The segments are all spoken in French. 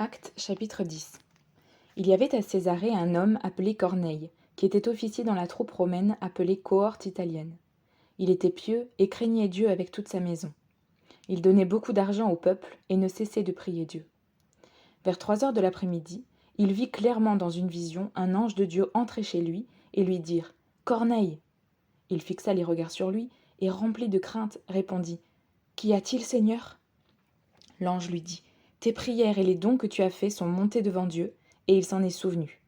Actes chapitre 10. Il y avait à Césarée un homme appelé Corneille, qui était officier dans la troupe romaine appelée cohorte italienne. Il était pieux et craignait Dieu avec toute sa maison. Il donnait beaucoup d'argent au peuple et ne cessait de prier Dieu. Vers 3 heures de l'après-midi, il vit clairement dans une vision un ange de Dieu entrer chez lui et lui dire « Corneille !» Il fixa les regards sur lui et, rempli de crainte, répondit « Qu'y a-t-il, Seigneur ?» L'ange lui dit « Tes prières et les dons que tu as faits sont montés devant Dieu, et il s'en est souvenu.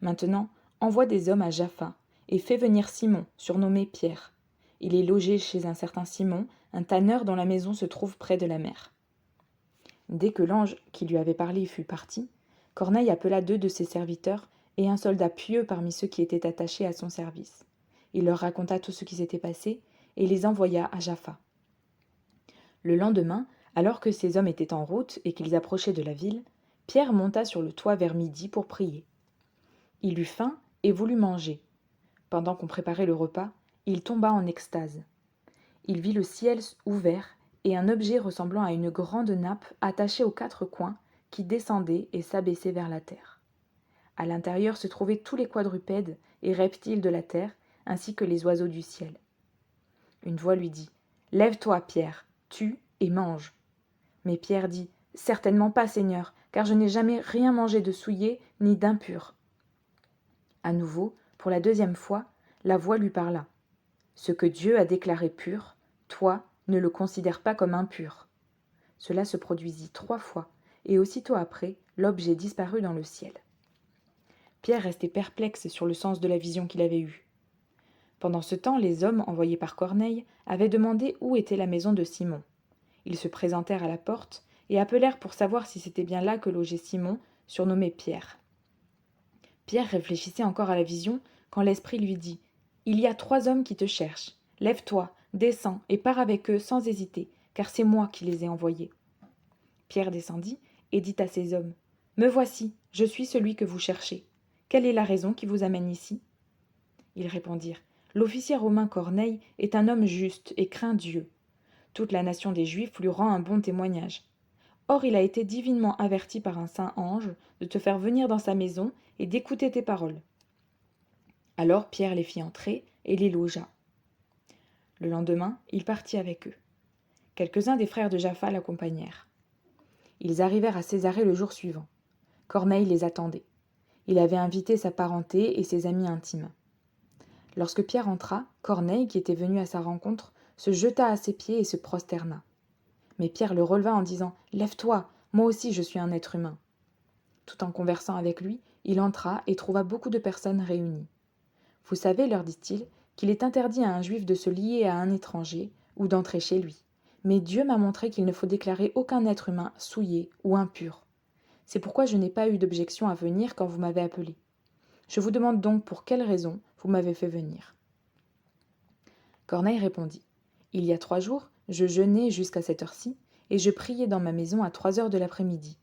Maintenant, envoie des hommes à Jaffa, et fais venir Simon, surnommé Pierre. Il est logé chez un certain Simon, un tanneur dont la maison se trouve près de la mer. » Dès que l'ange qui lui avait parlé fut parti, Corneille appela 2 de ses serviteurs et un soldat pieux parmi ceux qui étaient attachés à son service. Il leur raconta tout ce qui s'était passé et les envoya à Jaffa. Le lendemain, alors que ces hommes étaient en route et qu'ils approchaient de la ville, Pierre monta sur le toit vers midi pour prier. Il eut faim et voulut manger. Pendant qu'on préparait le repas, il tomba en extase. Il vit le ciel ouvert et un objet ressemblant à une grande nappe attachée aux 4 coins qui descendait et s'abaissait vers la terre. À l'intérieur se trouvaient tous les quadrupèdes et reptiles de la terre, ainsi que les oiseaux du ciel. Une voix lui dit « Lève-toi, Pierre, tue et mange. » Mais Pierre dit « Certainement pas, Seigneur, car je n'ai jamais rien mangé de souillé ni d'impur. » À nouveau, pour la 2e fois, la voix lui parla. « Ce que Dieu a déclaré pur, toi, ne le considère pas comme impur. » Cela se produisit 3 fois, et aussitôt après, l'objet disparut dans le ciel. Pierre restait perplexe sur le sens de la vision qu'il avait eue. Pendant ce temps, les hommes envoyés par Corneille avaient demandé où était la maison de Simon. Ils se présentèrent à la porte et appelèrent pour savoir si c'était bien là que logeait Simon, surnommé Pierre. Pierre réfléchissait encore à la vision quand l'esprit lui dit « Il y a 3 hommes qui te cherchent. Lève-toi, descends et pars avec eux sans hésiter, car c'est moi qui les ai envoyés. » Pierre descendit et dit à ces hommes « Me voici, je suis celui que vous cherchez. Quelle est la raison qui vous amène ici ?» Ils répondirent « L'officier romain Corneille est un homme juste et craint Dieu. Toute la nation des Juifs lui rend un bon témoignage. Or il a été divinement averti par un saint ange de te faire venir dans sa maison et d'écouter tes paroles. » Alors Pierre les fit entrer et les logea. Le lendemain, il partit avec eux. Quelques-uns des frères de Jaffa l'accompagnèrent. Ils arrivèrent à Césarée le jour suivant. Corneille les attendait. Il avait invité sa parenté et ses amis intimes. Lorsque Pierre entra, Corneille, qui était venu à sa rencontre, se jeta à ses pieds et se prosterna. Mais Pierre le releva en disant « Lève-toi, moi aussi je suis un être humain. » Tout en conversant avec lui, il entra et trouva beaucoup de personnes réunies. « Vous savez, leur dit-il, qu'il est interdit à un juif de se lier à un étranger ou d'entrer chez lui. Mais Dieu m'a montré qu'il ne faut déclarer aucun être humain souillé ou impur. C'est pourquoi je n'ai pas eu d'objection à venir quand vous m'avez appelé. Je vous demande donc pour quelle raison vous m'avez fait venir. » Corneille répondit « Il y a 3 jours, je jeûnais jusqu'à cette heure-ci, et je priais dans ma maison à 3 heures de l'après-midi.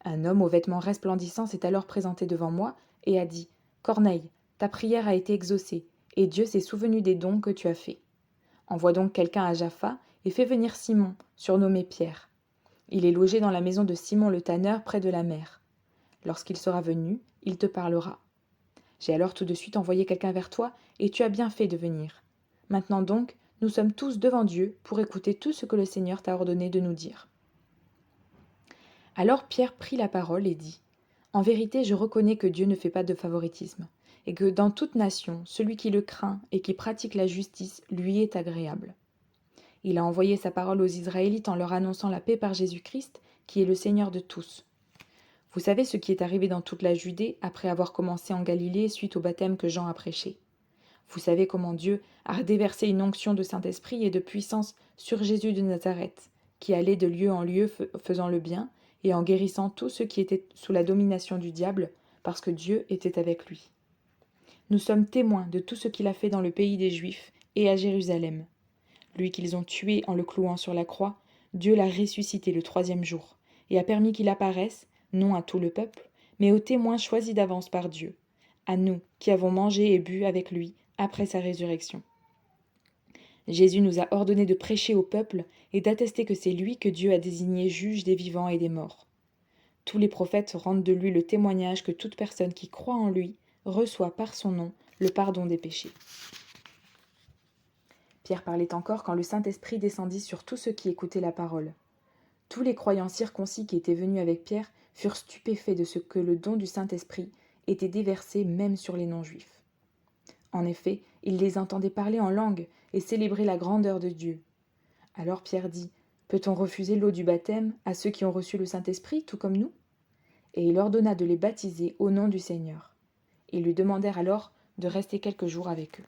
Un homme aux vêtements resplendissants s'est alors présenté devant moi et a dit « Corneille, ta prière a été exaucée, et Dieu s'est souvenu des dons que tu as faits. Envoie donc quelqu'un à Jaffa et fais venir Simon, surnommé Pierre. Il est logé dans la maison de Simon le tanneur près de la mer. Lorsqu'il sera venu, il te parlera. J'ai alors tout de suite envoyé quelqu'un vers toi, et tu as bien fait de venir. Maintenant donc, nous sommes tous devant Dieu pour écouter tout ce que le Seigneur t'a ordonné de nous dire. » Alors Pierre prit la parole et dit « En vérité, je reconnais que Dieu ne fait pas de favoritisme, et que dans toute nation, celui qui le craint et qui pratique la justice lui est agréable. Il a envoyé sa parole aux Israélites en leur annonçant la paix par Jésus-Christ, qui est le Seigneur de tous. Vous savez ce qui est arrivé dans toute la Judée après avoir commencé en Galilée suite au baptême que Jean a prêché. Vous savez comment Dieu a déversé une onction de Saint-Esprit et de puissance sur Jésus de Nazareth, qui allait de lieu en lieu faisant le bien et en guérissant tous ceux qui étaient sous la domination du diable, parce que Dieu était avec lui. Nous sommes témoins de tout ce qu'il a fait dans le pays des Juifs et à Jérusalem. Lui qu'ils ont tué en le clouant sur la croix, Dieu l'a ressuscité le 3e jour, et a permis qu'il apparaisse, non à tout le peuple, mais aux témoins choisis d'avance par Dieu, à nous qui avons mangé et bu avec lui après sa résurrection. Jésus nous a ordonné de prêcher au peuple et d'attester que c'est lui que Dieu a désigné juge des vivants et des morts. Tous les prophètes rendent de lui le témoignage que toute personne qui croit en lui reçoit par son nom le pardon des péchés. » Pierre parlait encore quand le Saint-Esprit descendit sur tous ceux qui écoutaient la parole. Tous les croyants circoncis qui étaient venus avec Pierre furent stupéfaits de ce que le don du Saint-Esprit était déversé même sur les non-juifs. En effet, ils les entendaient parler en langue et célébrer la grandeur de Dieu. Alors Pierre dit : « Peut-on refuser l'eau du baptême à ceux qui ont reçu le Saint-Esprit, tout comme nous ? » Et il ordonna de les baptiser au nom du Seigneur. Ils lui demandèrent alors de rester quelques jours avec eux.